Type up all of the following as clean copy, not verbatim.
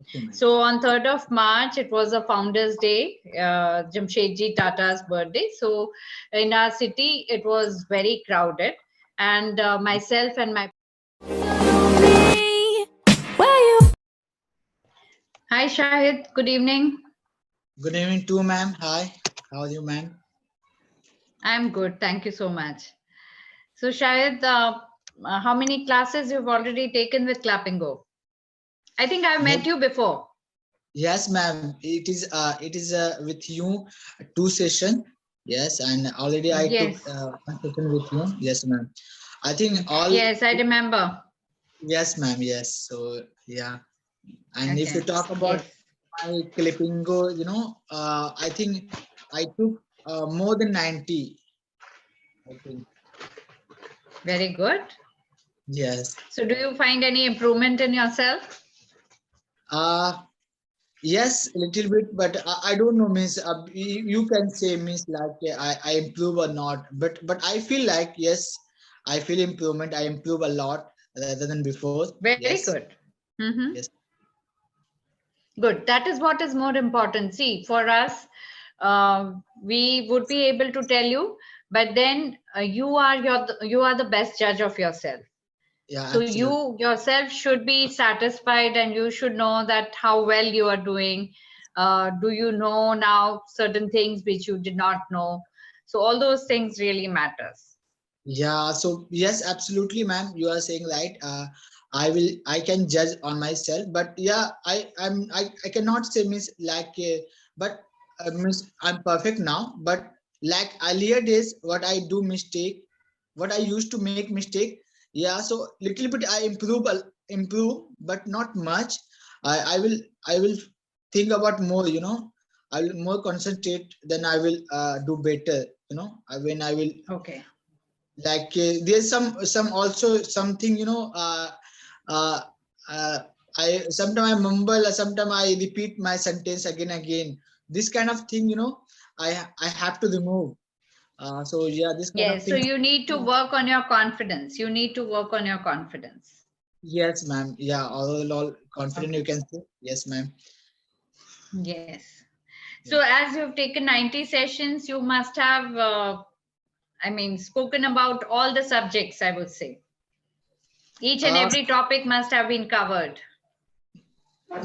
Okay, ma'am. So on 3rd of March, it was a Founders Day, Jamshedji Tata's birthday. So in our city, it was very crowded. And myself and my... Hi, Shahid. Good evening. Good evening too, ma'am. Hi. How are you, ma'am? I'm good. Thank you so much. So Shahid, how many classes you've already taken with Clapingo? I think I've met you before. Yes, ma'am. It is with you 2 session. Yes, and already I took Yes. 1 session with you. Yes, ma'am. I think all. Yes, I remember. Yes, ma'am. Yes. So yeah. And if you Okay. talk about Yes. my Clapingo, I think I took more than 90. I think. Very good. Yes. So do you find any improvement in yourself? Uh yes, a little bit, but I don't know, means you can say means like I improve or not, but I feel like yes, I feel improvement. I improve a lot rather than before. Very Yes, good. Mm-hmm. yes, Good. That is what is more important. See, for us, we would be able to tell you, but then you are the best judge of yourself. yeah, So absolutely. you yourself should be satisfied, and you should know that how well you are doing. Do you know now certain things which you did not know? So all those things really matters. Yeah, so yes, absolutely, ma'am. You are saying right. I can judge on myself, but yeah, I cannot say means like, but means I'm perfect now. But like earlier days, what I do mistake, what I used to make mistake. Yeah, so little bit I improve, but not much. I will think about more. I will more concentrate. Then I will do better. When I will Okay. like there's some also something uh, uh, I sometimes I mumble, sometimes I repeat my sentence again. This kind of thing, I have to remove. So yeah, this kind of Yes. So thing. you need to work on your confidence. You need to work on your confidence. Yes, ma'am. Yeah, all confident you Okay. can say. Yes, ma'am. Yes. Yeah. So as you've taken 90 sessions, you must have, spoken about all the subjects, I would say. Each and Uh, every topic must have been covered.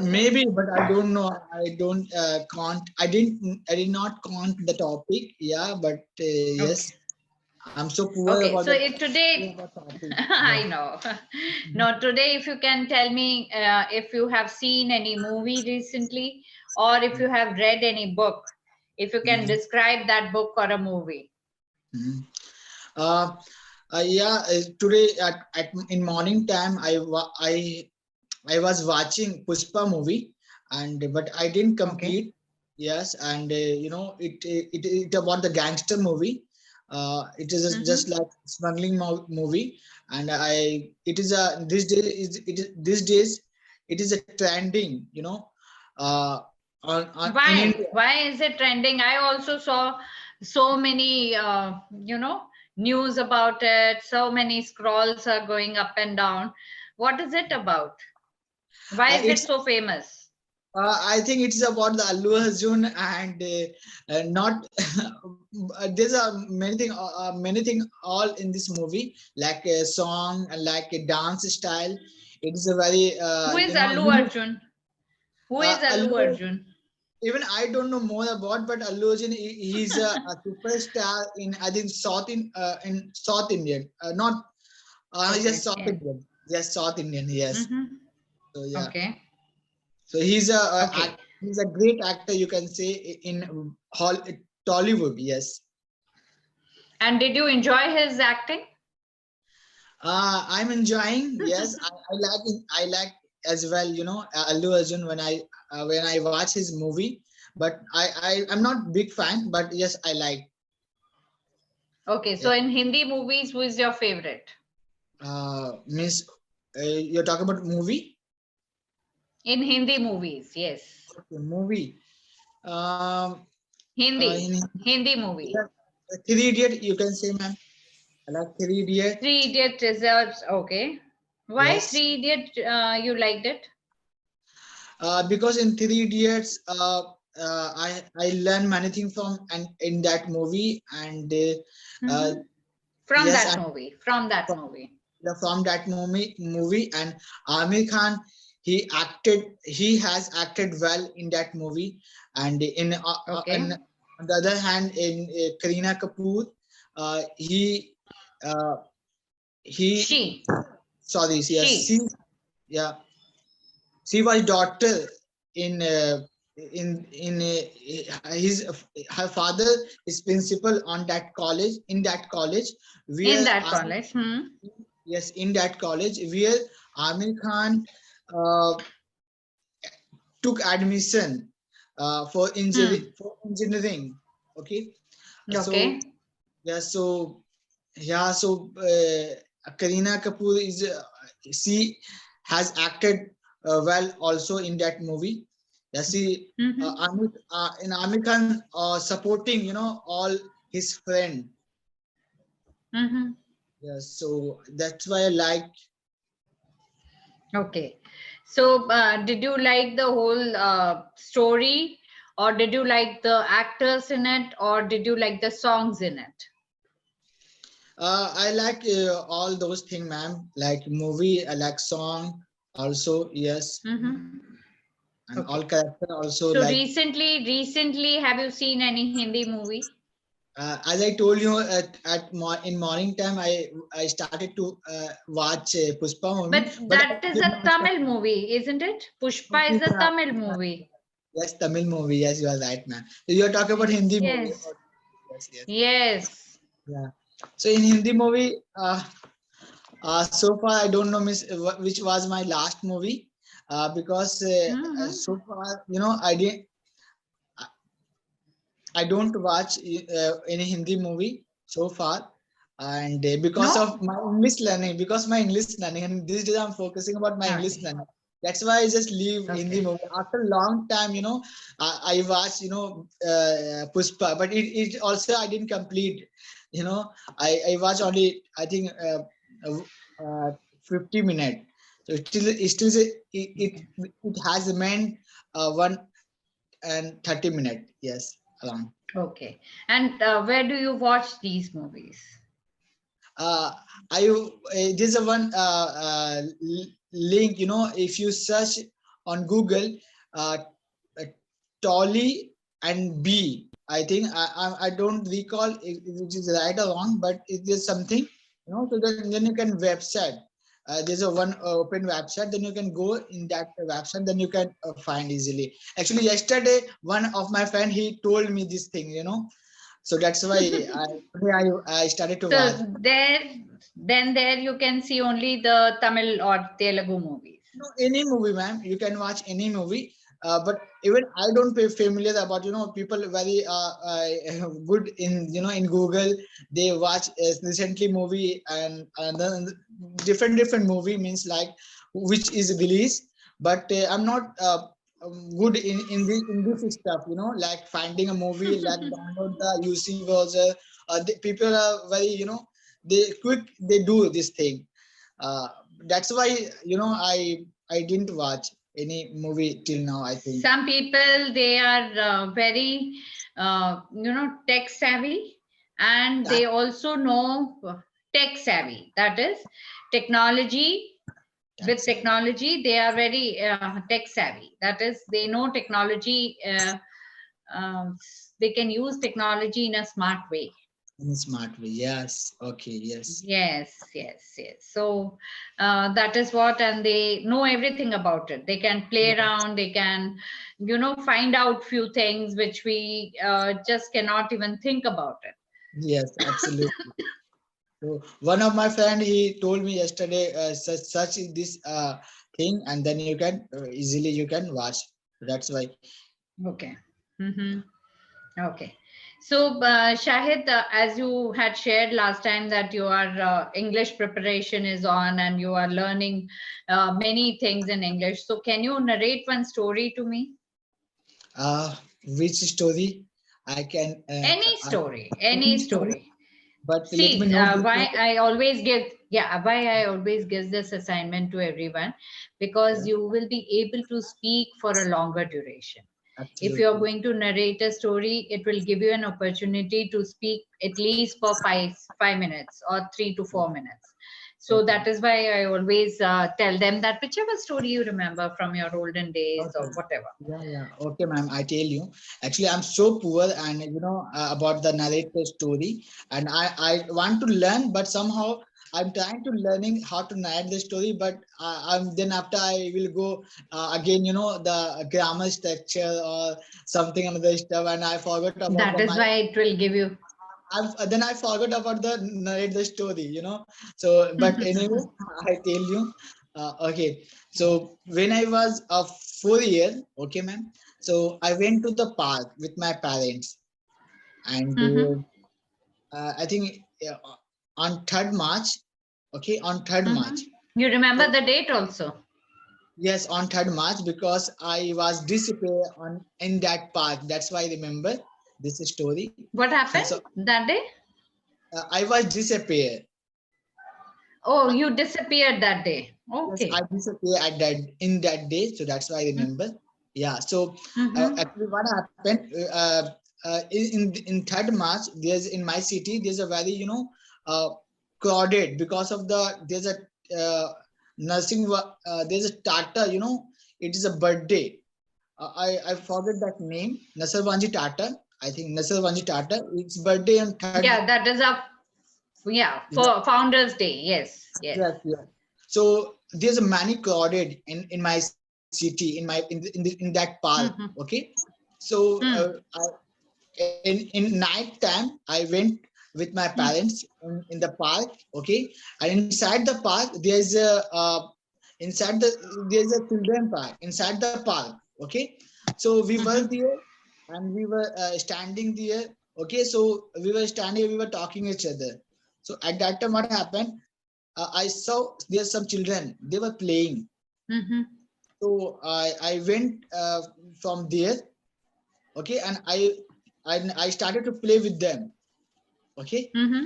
Maybe, but I don't know. I don't count. I did not count the topic. Yeah, but Okay. yes, I'm so poor Okay. about So the today, topic. I Yeah. know. No, today, if you can tell me if you have seen any movie recently, or if you have read any book, if you can Mhm. describe that book or a movie. Mhm. Uh, yeah, today in morning time, I was watching Pushpa movie, and but I didn't Okay. complete. Yes, and it about the gangster movie. It is Mm-hmm. just like smuggling movie, and I it is a this day is it is these days it is a trending. Uh, on in Why? India. Why is it trending? I also saw so many, news about it. So many scrolls are going up and down. What is it about? Why is it It's so famous? I think it's about the Allu Arjun and not. There's a many thing all in this movie, like a song and like a dance style. It is a very Who is Allu unique. Arjun? Who is Allu Allu, Arjun? even I don't know more about, but Allu Arjun, he's a superstar in I think in South Indian, not yes Okay. South Yeah. Indian, yes South Indian, yes. Mm-hmm. So yeah. Okay. So Okay. he's a great actor, you can say, in Tollywood. Yes, And did you enjoy his acting? I'm enjoying. Yes, I like it. I like as well. Allu Arjun when I watch his movie, but I'm not big fan. But yes, I like. Okay. Yeah. So in Hindi movies, who is your favorite? Miss, you're talking about movie. In Hindi movies, yes. Okay, movie. Um, Hindi. in Hindi movies. yeah, Three Idiot, you can say, ma'am. I like Three Idiot. Three Idiot reserves. Okay. Why Yes. Three Idiot? You liked it? Because in Three Idiots, I learned many things from and in that movie, and uh, Mhm. From yes, that and movie. From that movie. from that movie, and Amir Khan, he has acted well in that movie, and Okay. on the other hand, in Kareena Kapoor, he uh, he She. sorry, yes, She. yeah, she was daughter in his her father is principal on that college, in that college In where that college. Hmm. yes, in that college where Amir Khan uh, took admission Hmm. for engineering. Okay, so Okay. yeah, so yeah, so Kareena Kapoor is she has acted well also in that movie. Yeah, she Mm-hmm. In Amir Khan supporting all his friend. Mm-hmm. Yeah, so that's why I like. Okay. So, did you like the whole story, or did you like the actors in it, or did you like the songs in it? I like all those things, ma'am. Like movie, I like song also, yes, Mm-hmm. and Okay. all character also So like. recently, have you seen any Hindi movie? As I told you in morning time, I started to watch Pushpa movie, But but I that is did a not Tamil movie, isn't it? Pushpa is a yeah, Tamil yeah, movie. yes, Tamil movie. Yes, you are right, man. So you are talking about Hindi movie. Yes. Yes, yes, Yes. yeah. So in Hindi movie, so far I don't know which was my last movie, because Mm-hmm. so far I don't watch any Hindi movie so far, and because No? of my English learning, and these days I'm focusing about my English Okay. learning. That's why I just leave Hindi Okay. movie after a long time. I watched Pushpa, but it also I didn't complete. I watched only I think uh, uh, 50 minutes. So it has meant 1 and 30 minutes. Yes, around. Okay. And where do you watch these movies? uh, there's a one link, if you search on Google, uh, uh, Tolly and B, I think I don't recall if it is right or wrong, but it is something, so then you can website. There's a one open website, then you can go in that website, then you can find easily. Actually, yesterday one of my friend he told me this thing, so that's why I started to watch. So there you can see only the Tamil or Telugu movies. No, any movie, ma'am. You can watch any movie. But even I don't pay familiar about people very good in Google. They watch recently movie and then different movie means like which is released. But I'm not good in this stuff. Like finding a movie, like download the UC browser. People are very they do this thing. uh, that's why I didn't watch any movie till now, I think. Some people, they are very tech savvy, and Yeah, they also know tech savvy. That is technology. With that's it. technology, they are very tech savvy. That is, they know technology. They can use technology in a smart way. In a smart way, yes. Okay, yes. Yes, yes, yes. So that is what, and they know everything about it. They can play Yes, around, they can, find out few things which we just cannot even think about it. yes, absolutely. So one of my friend he told me yesterday, such is this thing, and then you can easily you can watch. That's why. Okay. Mm-hmm. Okay. So, Shahid, as you had shared last time that your English preparation is on and you are learning many things in English. So, can you narrate one story to me? uh which story I can Any I, story, any any story, story. but let me See, know this. why I always give. Yeah, why I always give this assignment to everyone, because Yeah, you will be able to speak for a longer duration. If you're absolutely. going to narrate a story, it will give you an opportunity to speak at least for 5 minutes or 3 to 4 minutes. So Okay. that is why I always tell them that whichever story you remember from your olden days or Okay. whatever. Yeah, yeah. Okay, ma'am. I tell you. Actually, I'm so poor, and about the narrative story, and I want to learn, but somehow I'm trying to learning how to narrate the story, but I'm then after I will go again, the grammar structure or something another stuff, and I forgot about That the is my. why it will give you. Then I forgot about the narrate the story. So, but anyway, I tell you. Okay. So when I was 4 years, okay, ma'am. So I went to the park with my parents, and Mhm, I think on 3rd March. Okay, on 3rd March. mhm. You remember So the date also? yes, on 3rd March, because I was disappeared on in that park. That's why I remember this story. What happened So that day? I was disappeared. Oh, you disappeared that day. Yes, I Okay. disappeared at that in that day, so that's why I remember. Yeah. So Mm-hmm. actually, what happened? In 3rd March, there's in my city. There's a very uh, crowded because of there's a uh, there's a Tata. It is a birthday. I forget that name. Nasarvanji Tata. I think Nasarvanji Tata. It's birthday on third. Yeah, that is a, yeah, for Founders Day. Yes, yes. Yes, yes. So there's a many crowded in my city in that park. Mm-hmm. Okay, so Hmm. in night time I went with my parents in the park. Okay, and inside the park there's a children park inside the park. Okay, so we were Mm-hmm. there and we were standing there. Okay, so we were standing, we were talking each other. So at that time, what happened? I saw there's some children, they were playing. Mm-hmm. So I went from there. Okay, and I started to play with them. Okay, Mm-hmm.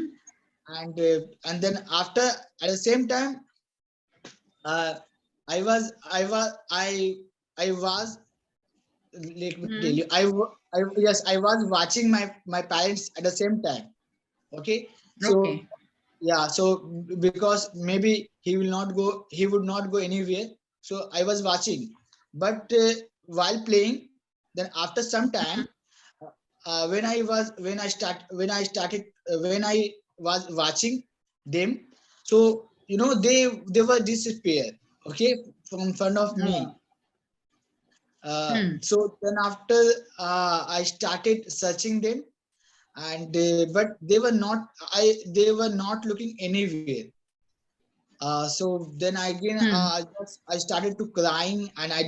and then after at the same time, uh, I was let me tell you, Mm-hmm. yes, I was watching my parents at the same time. Okay, so Okay. yeah, so because maybe he would not go anywhere, so I was watching. But while playing, then after some time, when I was watching them, so they were disappear. Okay, from front of me. Oh. Hmm. So then after I started searching them, and but they were not looking anywhere. So then again, Hmm. I started to crying, and I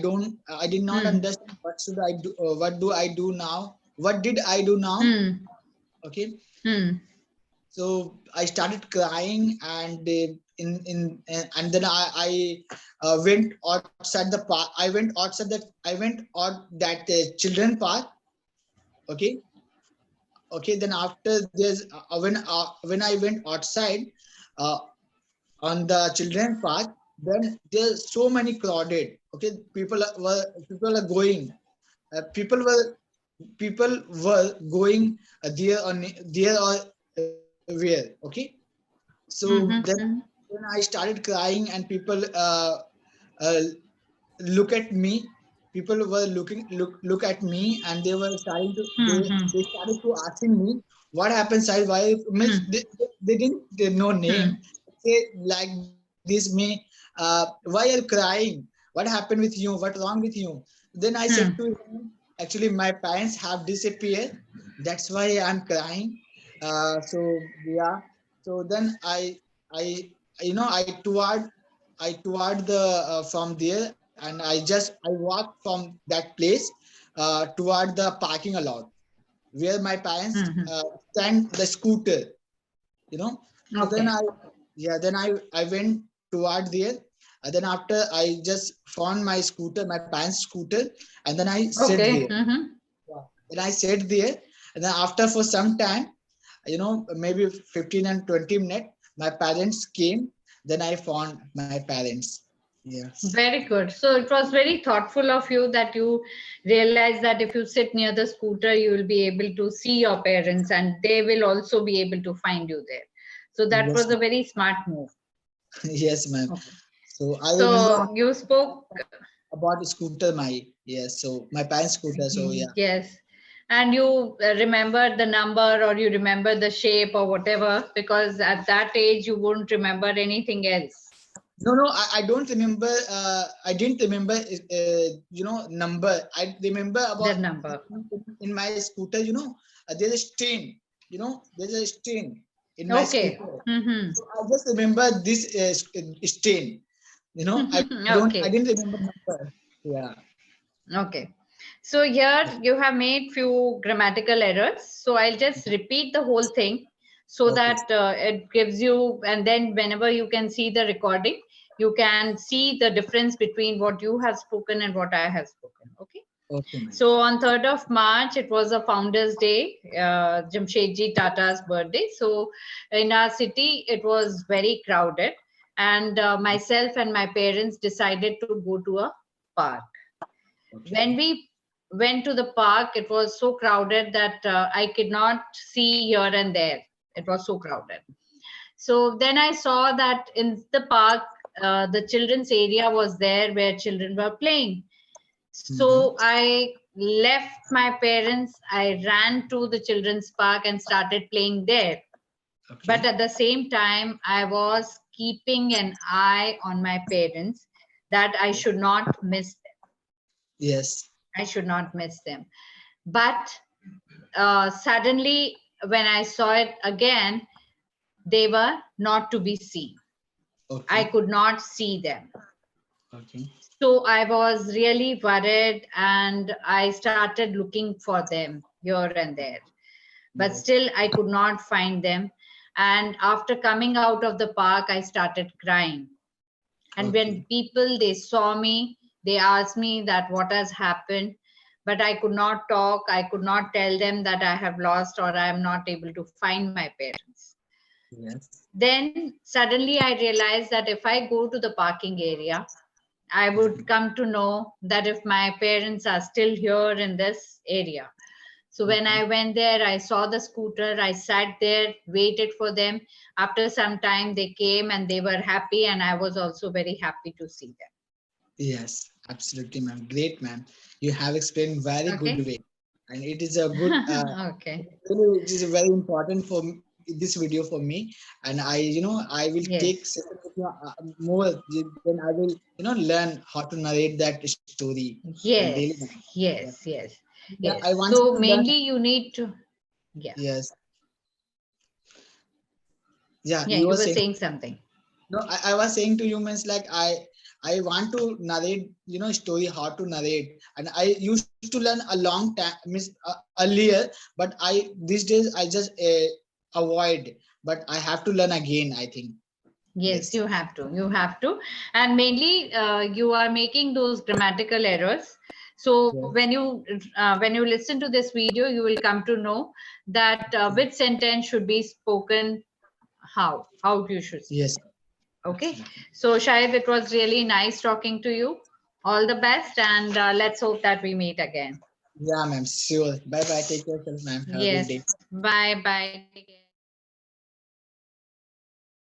did not Hmm. understand what should I do. What do I do now? What did I do now? Hmm. Okay, Hmm. so I started crying, and and then I went outside the park. I went out that children park. Okay, okay. Then after this, when I went outside. Uh, on the children park, then there's so many crowded. Okay, people are going. People were going there or where. Okay, so Mm-hmm. then I started crying, and people uh, look at me. People were look at me, and they were starting to Mm-hmm. they started to asking me what happened, side why means Hmm. they didn't they no Hmm. name. Say like this me, why are you crying? What happened with you? What wrong with you? Then I said to Hmm. him, actually my parents have disappeared. That's why I'm crying. So yeah. So then I I toward the from there, and I walked from that place toward the parking lot where my parents Hmm. stand the scooter. So then Okay. I went toward there. And then after I just found my scooter, my parents scooter, and then I sat Okay. there. Mm-hmm. Yeah. Then I sat there, and then after for some time, maybe 15 and 20 minutes, my parents came, then I found my parents. Yes. Very good. So it was very thoughtful of you that you realized that if you sit near the scooter, you will be able to see your parents and they will also be able to find you there. So that Yes, was a very smart move. yes, ma'am. Okay. So I remember So you spoke, about the scooter, my yes. So my parents' scooter. So yeah. yes, and you remember the number or you remember the shape or whatever, because at that age you wouldn't remember anything else. No, no, I don't remember. I didn't remember. Number. I remember The about number. in my scooter. There's a stain. There's a stain in my Okay. scooter. Mm-hmm. So I just remember this stain. I Okay. didn't remember number. Yeah. Okay. So here you have made few grammatical errors. So I'll just repeat the whole thing so Okay. that it gives you, and then whenever you can see the recording, you can see the difference between what you have spoken and what I have spoken. Okay. Okay, ma'am. So on 3rd of March, it was a Founders Day, Jamshedji Tata's birthday. So in our city, it was very crowded. And myself and my parents decided to go to a park. Okay. When we went to the park, it was so crowded that I could not see here and there. It was so crowded. So then I saw that in the park, the children's area was there where children were playing. Mm-hmm. So I left my parents, I ran to the children's park and started playing there. But Okay. at the same time, I was keeping an eye on my parents that I should not miss them. Yes. I should not miss them. But suddenly, when I saw it again, they were not to be seen. I Okay. could not see them. Okay. So I was really worried and I started looking for them here and there. But Yes. still, I could not find them. And after coming out of the park, I started crying. And when Okay. people, they saw me, they asked me that what has happened, but I could not talk. I could not tell them that I have lost or I am not able to find my parents. Yes. Then suddenly I realized that if I go to the parking area, I would come to know that if my parents are still here in this area. So when Okay. I went there, I saw the scooter, I sat there, waited for them. After some time, they came and they were happy, and I was also very happy to see them. Yes, absolutely, ma'am. Great, ma'am. You have explained very good Okay. way, and it is a good. Okay. Really, it is very important for this video for me, and I will take Yes. second video, more. Then I will, learn how to narrate that story in daily Yes. life. Yeah, Yes. Yes. yeah. Yes. I want So to learn. mainly you need to, yeah. Yes, yeah. Yeah, You you were were saying. saying something. No, I was saying to you, means like I want to narrate, story how to narrate, and I used to learn a long time, means earlier, but these days I just avoid, but I have to learn again, I think. Yes, Yes. you have to. You have to. And mainly, you are making those grammatical errors. So Yes. when you listen to this video, you will come to know that which sentence should be spoken how you should speak. Yes. Okay. Absolutely. So Shahid, it was really nice talking to you. All the best, and let's hope that we meet again. Yeah, ma'am. Sure. Bye bye. Take care, ma'am. Have a good Yes. day. Bye bye. Take care.